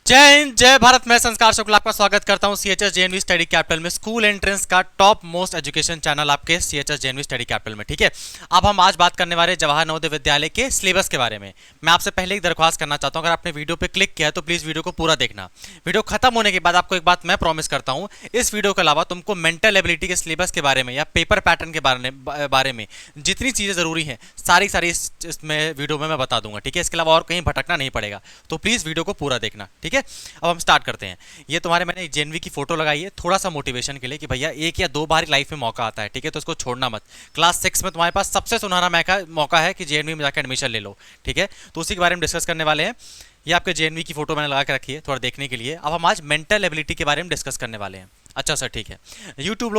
जय हिंद जय भारत। मैं संस्कार शुक्ला आपका स्वागत करता हूं सीएचएस जेएनवी स्टडी कैपिटल में, स्कूल एंट्रेंस का टॉप मोस्ट एजुकेशन चैनल आपके सीएचएस जेएनवी स्टडी कैपिटल में। ठीक है, अब हम आज बात करने वाले जवाहर नवोदय विद्यालय के सिलेबस के बारे में। मैं आपसे पहले एक दरख्वास्त करना चाहता हूं, अगर आपने वीडियो पे क्लिक किया तो प्लीज वीडियो को पूरा देखना। वीडियो खत्म होने के बाद आपको एक बात मैं प्रॉमिस करता हूं, इस वीडियो के अलावा तुमको मेंटल एबिलिटी के सिलेबस के बारे में या पेपर पैटर्न के बारे में जितनी चीजें जरूरी हैं सारी इसमें वीडियो में मैं बता दूंगा। ठीक है, इसके अलावा और कहीं भटकना नहीं पड़ेगा, तो प्लीज वीडियो को पूरा देखना। ठीक है, अब हम स्टार्ट करते हैं। ये तुम्हारे मैंने जेएनवी की फोटो लगाई है थोड़ा सा मोटिवेशन के लिए कि भैया एक या दो बार लाइफ में मौका आता है। ठीक है, तो इसको छोड़ना मत। क्लास 6 में तुम्हारे पास सबसे सुनहरा मौका है कि जेएनवी में जाकर एडमिशन ले लो। ठीक है, तो उसी के बारे में डिस्कस करने वाले हैं। ये आपके जेएनवी की फोटो मैंने लगा के रखी है थोड़ा देखने के लिए। अब हम आज मेंटल एबिलिटी के बारे में डिस्कस करने वाले हैं। अच्छा सर, ठीक है। यूट्यूब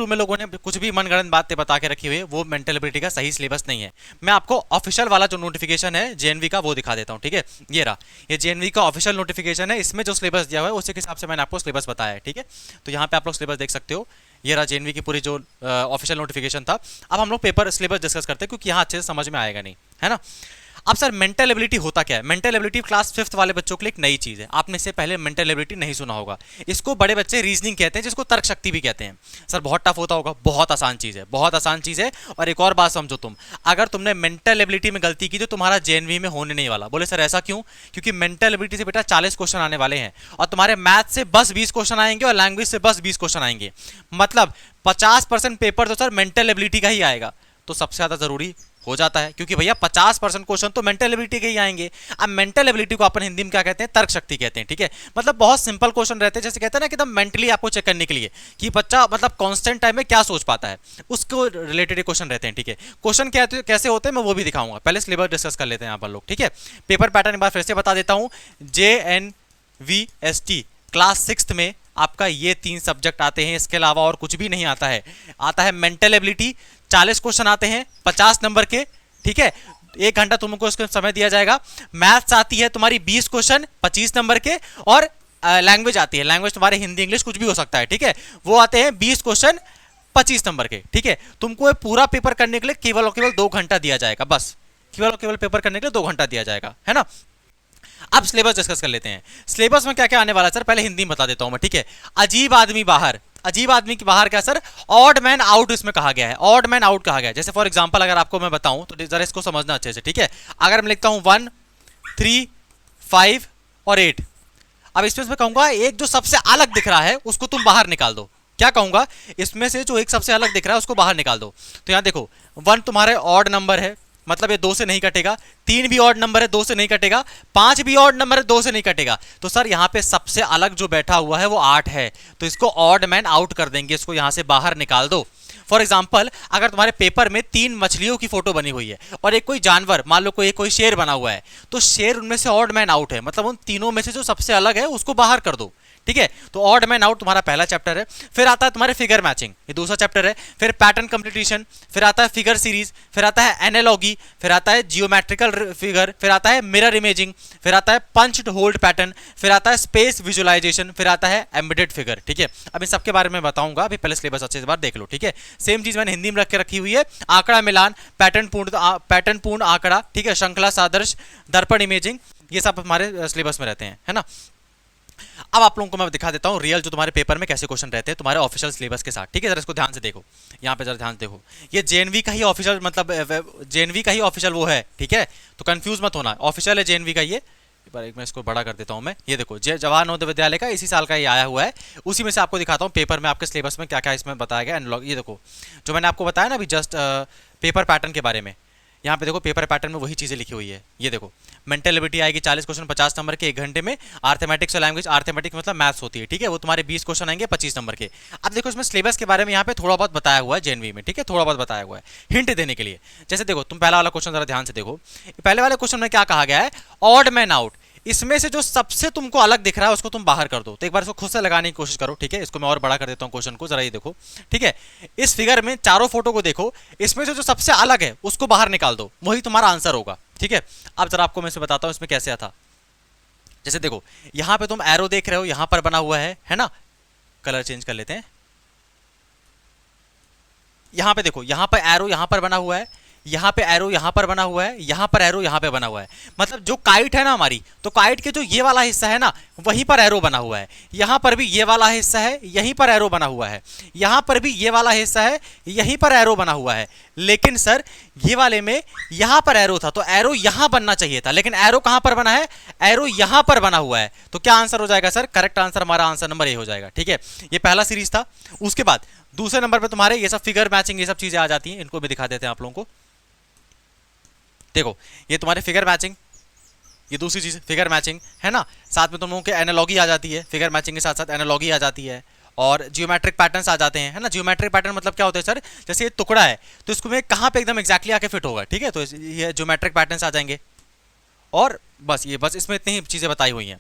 में लोगों ने कुछ भी मनगढ़ंत बातें बता के रखी हुई है, वो मेंटल एबिलिटी का सही सिलेबस नहीं है। मैं आपको ऑफिशियल वाला जो नोटिफिकेशन है जेएनवी का वो दिखा देता हूँ। ठीक है, ये रहा, ये जेएनवी का ऑफिशियल नोटिफिकेशन है। इसमें जो सिलेबस दिया हुआ है उसी के हिसाब से मैंने आपको सिलेबस बताया है। ठीक है, तो यहाँ पे आप लोग सिलेबस देख सकते हो। ये रहा जेएनवी की पूरी जो ऑफिशियल नोटिफिकेशन था। अब हम लोग पेपर सिलेबस डिस्कस करते हैं क्योंकि यहाँ अच्छे से समझ में आएगा नहीं, है ना। अब सर मेंटल एबिलिटी होता क्या है? मेंटल एबिलिटी क्लास 5th वाले बच्चों के लिए एक नई चीज है। आपने इससे पहले मेंटल एबिलिटी नहीं सुना होगा। इसको बड़े बच्चे रीजनिंग कहते हैं, जिसको तर्क शक्ति भी कहते हैं। सर बहुत टफ होता होगा, बहुत आसान चीज है, बहुत आसान चीज है। और एक और बात समझो, तुम अगर तुमने मेंटल एबिलिटी में गलती की तो तुम्हारा जेएनवी में होने नहीं वाला। बोले सर ऐसा क्यों? क्योंकि मेंटल एबिलिटी से बेटा 40 क्वेश्चन आने वाले हैं और तुम्हारे मैथ से बस 20 क्वेश्चन आएंगे और लैंग्वेज से बस 20 क्वेश्चन आएंगे। मतलब 50% पेपर तो सर मेंटल एबिलिटी का ही आएगा। तो सबसे ज्यादा जरूरी हो जाता है, क्योंकि भैया 50% क्वेश्चन तो मेंटल एबिलिटी के ही आएंगे। अब मेंटल एबिलिटी को अपन हिंदी में क्या कहते हैं? तर्क शक्ति कहते हैं। ठीक है, मतलब बहुत सिंपल क्वेश्चन रहते हैं, जैसे कहते हैं ना कि एकदम मेंटली आपको चेक करने के लिए कि बच्चा मतलब कांस्टेंट टाइम में क्या सोच पाता है, उसको रिलेटेड क्वेश्चन रहते हैं। ठीक है, क्वेश्चन कैसे होते हैं मैं वो भी दिखाऊंगा। पहले सिलेबस डिस्कस कर लेते हैं यहाँ पर लोग। ठीक है, पेपर पैटर्न एक बार फिर से बता देता हूँ। JNVST क्लास 6th में आपका ये 3 सब्जेक्ट आते हैं, इसके अलावा और कुछ भी नहीं आता है। आता है मेंटल एबिलिटी, 40 क्वेश्चन आते हैं 50 नंबर के। ठीक है, 1 घंटा तुमको इसका समय दिया जाएगा। मैथ्स आती है तुम्हारी 20 क्वेश्चन 25 नंबर के, और लैंग्वेज आती है, लैंग्वेज तुम्हारे हिंदी इंग्लिश कुछ भी हो सकता है। ठीक है, वो आते हैं 20 क्वेश्चन 25 नंबर के। ठीक है, तुमको ये पूरा पेपर करने के लिए केवल और केवल 2 घंटा दिया जाएगा, बस केवल और केवल पेपर करने के लिए 2 घंटा दिया जाएगा, है ना। अब सिलेबस डिस्कस कर लेते हैं। सिलेबस में क्या क्या आने वाला है सर, पहले हिंदी में बता देता हूं मैं। ठीक है, अजीब आदमी बाहर, अजीब आदमी के बाहर क्या सर? ऑड मैन आउट इसमें कहा गया है, ऑड मैन आउट कहा गया है। जैसे फॉर एग्जांपल अगर आपको मैं बताऊं तो जरा इसको समझना अच्छे से। ठीक है, अगर मैं लिखता हूं 1, 3, 5 और 8, अब इसमें मैं कहूंगा एक जो सबसे अलग दिख रहा है उसको तुम बाहर निकाल दो। क्या कहूंगा? इसमें से जो एक सबसे अलग दिख रहा है उसको बाहर निकाल दो। तो यहां देखो 1 तुम्हारे ऑड नंबर है, मतलब ये 2 से नहीं कटेगा। 3 भी ऑड नंबर है, 2 से नहीं कटेगा। 5 भी ऑड नंबर है, 2 से नहीं कटेगा। तो सर यहाँ पे सबसे अलग जो बैठा हुआ है वो 8 है, तो इसको ऑड मैन आउट कर देंगे, इसको यहाँ से बाहर निकाल दो। फॉर एग्जाम्पल अगर तुम्हारे पेपर में 3 मछलियों की फोटो बनी हुई है और एक कोई जानवर, मान लो कोई शेर बना हुआ है, तो शेर उनमें से ऑड मैन आउट है, मतलब उन तीनों में से जो सबसे अलग है उसको बाहर कर दो। ठीक है, तो ऑड मैन आउट तुम्हारा पहला चैप्टर है। फिर आता है तुम्हारे फिगर मैचिंग, ये दूसरा चैप्टर है। फिर पैटर्न कंप्लीटेशन, फिर आता है फिगर सीरीज, फिर आता है एनालॉगी, फिर आता है जियोमेट्रिकल फिगर, फिर आता है मिरर इमेजिंग, फिर आता है पंच्ड होल्ड पैटर्न, फिर आता है स्पेस विजुअलाइजेशन, फिर आता है एम्बेडेड फिगर। ठीक है, अब इन सबके बारे में बताऊंगा, अभी पहले सिलेबस अच्छे से बार देख लो। ठीक है, सेम चीज मैंने हिंदी में रख के रखी हुई है। आंकड़ा मिलान, पैटर्न पूर्ण आंकड़ा, ठीक है, श्रृंखला सादृश, दर्पण इमेजिंग, ये सब हमारे सिलेबस में रहते हैं, है ना। अब आप लोगों को मैं दिखा देता हूं रियल जो तुम्हारे पेपर में कैसे क्वेश्चन रहते हैं तुम्हारे ऑफिशियल सिलेबस के साथ। ठीक है, जरा इसको ध्यान से देखो, यहाँ पे जरा ध्यान से देखो। ये जेएनवी का ही ऑफिशियल, मतलब जेएनवी का ही ऑफिशियल वो है। ठीक है, तो कंफ्यूज मत होना, ऑफिशियल है जेएनवी का ये। एक मैं इसको बड़ा कर देता हूं मैं, ये देखो जवाहर नवोदय विद्यालय का इसी साल का ये आया हुआ है। उसी में से आपको दिखाता हूँ पेपर में आपके सिलेबस में क्या क्या इसमें बताया गया। एनालॉग, ये देखो जो मैंने आपको बताया ना अभी जस्ट पेपर पैटर्न के बारे में, यहाँ पे देखो पेपर पैटर्न में वही चीजें लिखी हुई है। ये देखो मेंटल एबिलिटी आएगी 40 क्वेश्चन 50 नंबर के 1 घंटे में। आर्थमेटिक्स और लैंग्वेज, आर्थमेटिक्स मतलब मैथ्स होती है, ठीक है, वो तुम्हारे 20 क्वेश्चन आएंगे 25 नंबर के। अब देखो इसमें सिलेबस के बारे में यहाँ पे थोड़ा बहुत बताया हुआ है जेएनवी में, ठीक है, थोड़ा बहुत बताया हुआ है हिंट देने के लिए। जैसे देखो तुम पहला वाला क्वेश्चन जरा ध्यान से देखो, पहले वाले क्वेश्चन में क्या कहा गया है? ऑड मैन आउट, इसमें से जो सबसे तुमको अलग दिख रहा है उसको तुम बाहर कर दो। तो एक बार इसको खुद से लगाने की कोशिश करो। ठीक है, इसको मैं और बड़ा कर देता हूं क्वेश्चन को, जरा ये देखो। ठीक है, इस फिगर में चारों फोटो को देखो, इसमें से जो सबसे अलग है उसको बाहर निकाल दो, वही तुम्हारा आंसर होगा। ठीक है, अब जरा आपको मैं इसे बताता हूं इसमें कैसे आता। जैसे देखो यहां पे तुम एरो देख रहे हो, यहां पर बना हुआ है ना। कलर चेंज कर लेते हैं। यहां पे देखो, यहां पर एरो यहां पर बना हुआ है, यहाँ पे एरो यहाँ पर बना हुआ है, यहाँ पर एरो यहाँ पे बना हुआ है। मतलब जो काइट है ना हमारी, तो काइट के जो ये वाला हिस्सा है ना, वहीं पर एरो बना हुआ है। यहाँ पर भी ये वाला हिस्सा है, यहीं पर एरो बना हुआ है। यहाँ पर भी ये वाला हिस्सा है, यहीं पर एरो बना हुआ है। लेकिन सर ये वाले में यहाँ पर एरो था, तो एरो यहाँ बनना चाहिए था, लेकिन एरो कहाँ पर बना है, एरो यहाँ पर बना हुआ है। तो क्या आंसर हो जाएगा सर, करेक्ट आंसर हमारा आंसर नंबर ए हो जाएगा। ठीक है, ये पहला सीरीज था। उसके बाद दूसरे नंबर पे तुम्हारे ये सब फिगर मैचिंग, ये सब चीजें आ जाती हैं। इनको भी दिखा देते हैं आप लोगों को। देखो ये तुम्हारे फिगर मैचिंग, ये दूसरी चीज फिगर मैचिंग है ना। साथ में तुम लोगों के एनालॉगी आ जाती है, फिगर मैचिंग के साथ साथ एनालॉगी आ जाती है, और जियोमेट्रिक पैटर्न्स आ जाते हैं, है ना। जियोमेट्रिक पैटर्न मतलब क्या होता है सर, जैसे ये टुकड़ा है तो इसको में कहाँ पे एकदम एग्जैक्टली आके फिट होगा। ठीक है, तो ये जियोमेट्रिक पैटर्न्स आ जाएंगे। और बस ये बस इसमें इतनी ही चीज़ें बताई हुई हैं,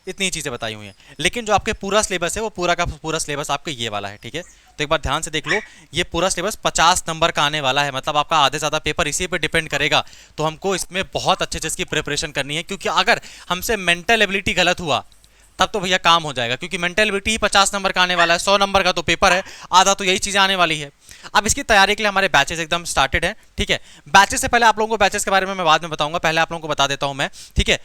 इतनी ही चीज़ें बताई हुई हैं। लेकिन जो आपके पूरा सिलेबस है वो पूरा का पूरा सिलेबस आपका ये वाला है। ठीक है, तो एक बार ध्यान से देख लो, ये पूरा सिलेबस 50 नंबर का आने वाला है। मतलब आपका आधे से ज़्यादा पेपर इसी पे डिपेंड करेगा। तो हमको इसमें बहुत अच्छे से इसकी प्रिपरेशन करनी है, क्योंकि अगर हमसे मेंटल एबिलिटी गलत हुआ तब तो भैया काम हो जाएगा। क्योंकि मेंटल एबिलिटी ही 50 नंबर का आने वाला है, 100 नंबर का तो पेपर है, आधा तो यही चीज़ें आने वाली है। अब इसकी तैयारी के लिए हमारे बैचेस एकदम स्टार्टेड हैं। ठीक है, बैचेस से पहले आप लोगों को बैचेस के बारे में मैं बाद में बताऊंगा, पहले आप लोगों को बता देता हूं मैं। ठीक है,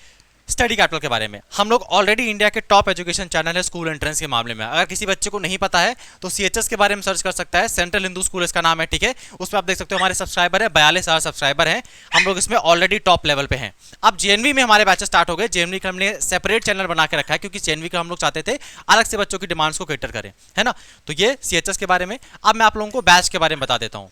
स्टडी कैपिटल के बारे में हम लोग ऑलरेडी इंडिया के टॉप एजुकेशन चैनल है स्कूल एंट्रेंस के मामले में। अगर किसी बच्चे को नहीं पता है तो सीएचएस के बारे में सर्च कर सकता है, सेंट्रल हिंदू स्कूल इसका नाम है। ठीक है, उसमें आप देख सकते हो हमारे सब्सक्राइबर है 42,000 सब्सक्राइबर हैं। हम लोग इसमें ऑलरेडी टॉप लेवल पे हैं। अब जेएनवी में हमारे बैचेस स्टार्ट हो गए। जेएनवी का हमने सेपरेट चैनल बना के रखा है, क्योंकि जेएनवी का हम लोग चाहते थे अलग से बच्चों की डिमांड्स को कैटर करें, है ना। तो ये सीएचएस के बारे में। अब मैं आप लोगों को बैच के बारे में बता देता हूँ।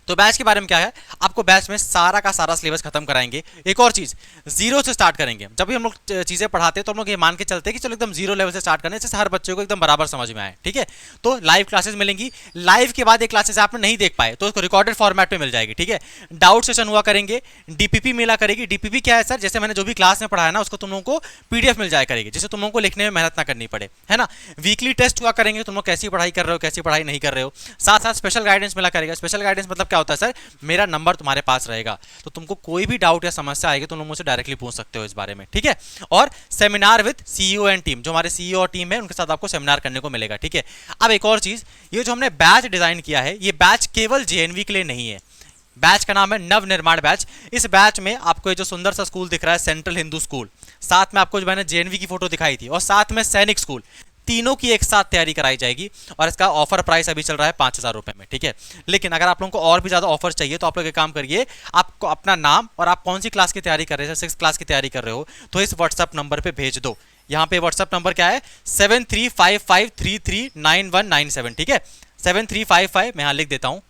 तो बैच के बारे में क्या है, आपको बैच में सारा का सारा सिलेबस खत्म कराएंगे। एक और चीज, जीरो से स्टार्ट करेंगे। जब भी हम लोग चीजें पढ़ाते हैं तो हम लोग ये मान के चलते हैं कि चलो एकदम जीरो लेवल से स्टार्ट करने, जैसे हर बच्चे को एकदम बराबर समझ में आए। ठीक है, तो लाइव क्लासेस मिलेंगी। लाइव के बाद एक क्लासेस आपने नहीं देख पाए तो उसको रिकॉर्डेड फॉर्मेट में मिल जाएगी। ठीक है, डाउट सेशन हुआ करेंगे, डीपीपी मिला करेगी। डीपीपी क्या है सर, जैसे मैंने जो भी क्लास में पढ़ाया ना उसको तुम लोगों को पीडीएफ मिल जाया करेगी, जिससे तुम लोगों को लिखने में मेहनत ना करनी पड़े, है ना। वीकली टेस्ट हुआ करेंगे, तुम लोग कैसी पढ़ाई कर रहे हो, कैसी पढ़ाई नहीं कर रहे हो। साथ साथ स्पेशल गाइडेंस मिला करेगा। स्पेशल गाइडेंस मतलब क्या होता है सर, मेरा नंबर तुम्हारे पास रहेगा, तो तुमको कोई भी डाउट या समस्या आएगी तुम लोग मुझसे डायरेक्टली पूछ सकते हो इस बारे में। ठीक है, और seminar with CEO and team, जो हमारे सीईओ और टीम है उनके साथ आपको सेमिनार करने को मिलेगा। ठीक है, अब एक और चीज, ये जो हमने बैच डिजाइन किया है, ये बैच केवल जेएनवी के लिए नहीं है। बैच का नाम है नव निर्माण बैच। इस बैच में आपको ये जो सुंदर सा स्कूल दिख रहा है सेंट्रल हिंदू स्कूल, साथ में आपको जो मैंने जेएनवी की फोटो दिखाई थी, और साथ में सैनिक स्कूल, तीनों की एक साथ तैयारी कराई जाएगी। और इसका ऑफर प्राइस अभी चल रहा है 5,000 रुपए में। ठीक है, लेकिन अगर आप लोगों को और भी ज्यादा ऑफर चाहिए तो आप लोग एक काम करिए, आपको अपना नाम और आप कौन सी क्लास की तैयारी कर रहे हैं, 6th क्लास की तैयारी कर रहे हो, तो इस व्हाट्सएप नंबर पे भेज दो। यहाँ पे व्हाट्सएप नंबर क्या है, 7355339197। ठीक है, 7355, मैं यहाँ लिख देता हूँ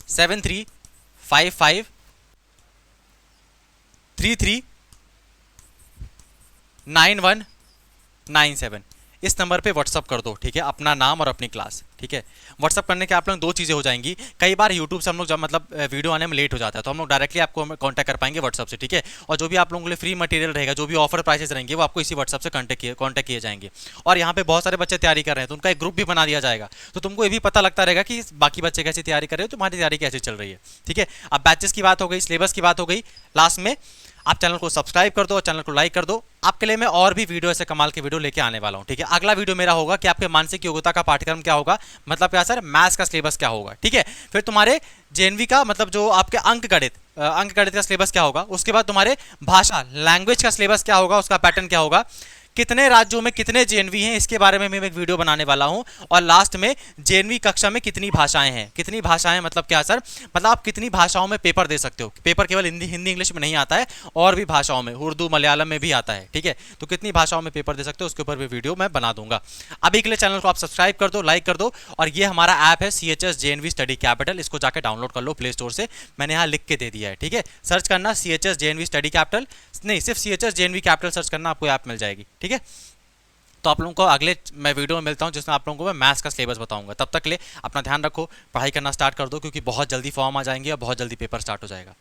7355339197। इस नंबर पे व्हाट्सअप कर दो। ठीक है, अपना नाम और अपनी क्लास। ठीक है, व्हाट्सअप करने के आप लोग दो चीज़ें हो जाएंगी। कई बार यूट्यूब से हम लोग जब मतलब वीडियो आने में लेट हो जाता है तो हम लोग डायरेक्टली आपको कांटेक्ट कर पाएंगे व्हाट्सअप से। ठीक है, और जो भी आप लोगों के लिए फ्री मटेरियल रहेगा, जो भी ऑफर प्राइसेस रहेंगे, वो आपको इसी व्हाट्सअप से कांटेक्ट किए जाएंगे। और यहाँ पे बहुत सारे बच्चे तैयारी कर रहे हैं तो उनका एक ग्रुप भी बना दिया जाएगा, तो तुमको ये भी पता लगता रहेगा कि बाकी बच्चे कैसे तैयारी कर रहे हो, तुम्हारी तैयारी कैसे चल रही है। ठीक है, अब बैचेस की बात हो गई, सिलेबस की बात हो गई। लास्ट में आप चैनल को सब्सक्राइब कर दो और चैनल को लाइक कर दो। आपके लिए मैं और भी वीडियो ऐसे कमाल के वीडियो लेके आने वाला हूं। ठीक है, अगला वीडियो मेरा होगा कि आपके मानसिक योग्यता का पाठ्यक्रम क्या होगा, मतलब क्या सर, मैथ्स का सिलेबस क्या होगा। ठीक है, फिर तुम्हारे जेएनवी का मतलब जो आपके अंक गणित का सिलेबस क्या होगा। उसके बाद तुम्हारे भाषा लैंग्वेज का सिलेबस क्या होगा, उसका पैटर्न क्या होगा। कितने राज्यों में कितने जेएनवी हैं, इसके बारे में मैं एक वीडियो बनाने वाला हूं। और लास्ट में जेएनवी कक्षा में कितनी भाषाएं हैं। कितनी भाषाएं मतलब क्या सर, मतलब आप कितनी भाषाओं में पेपर दे सकते हो। पेपर केवल हिंदी इंग्लिश में नहीं आता है, और भी भाषाओं में, उर्दू मलयालम में भी आता है। ठीक है, तो कितनी भाषाओं में पेपर दे सकते हो उसके ऊपर भी वीडियो मैं बना दूंगा। अभी के लिए चैनल को आप सब्सक्राइब कर दो, लाइक कर दो। और ये हमारा ऐप है सीएचएस जेएनवी स्टडी कैपिटल, इसको जाकर डाउनलोड कर लो प्ले स्टोर से, मैंने यहाँ लिख के दे दिया है। ठीक है, सर्च करना सीएचएस जेएनवी स्टडी कैपिटल, नहीं सिर्फ सीएचएस जेएनवी कैपिटल सर्च करना, आपको ऐप मिल जाएगी। ठीक है, तो आप लोगों को अगले मैं वीडियो में मिलता हूं जिसमें आप लोगों को मैं मैथ्स का सिलेबस बताऊंगा। तब तक ले अपना ध्यान रखो, पढ़ाई करना स्टार्ट कर दो, क्योंकि बहुत जल्दी फॉर्म आ जाएंगे और बहुत जल्दी पेपर स्टार्ट हो जाएगा।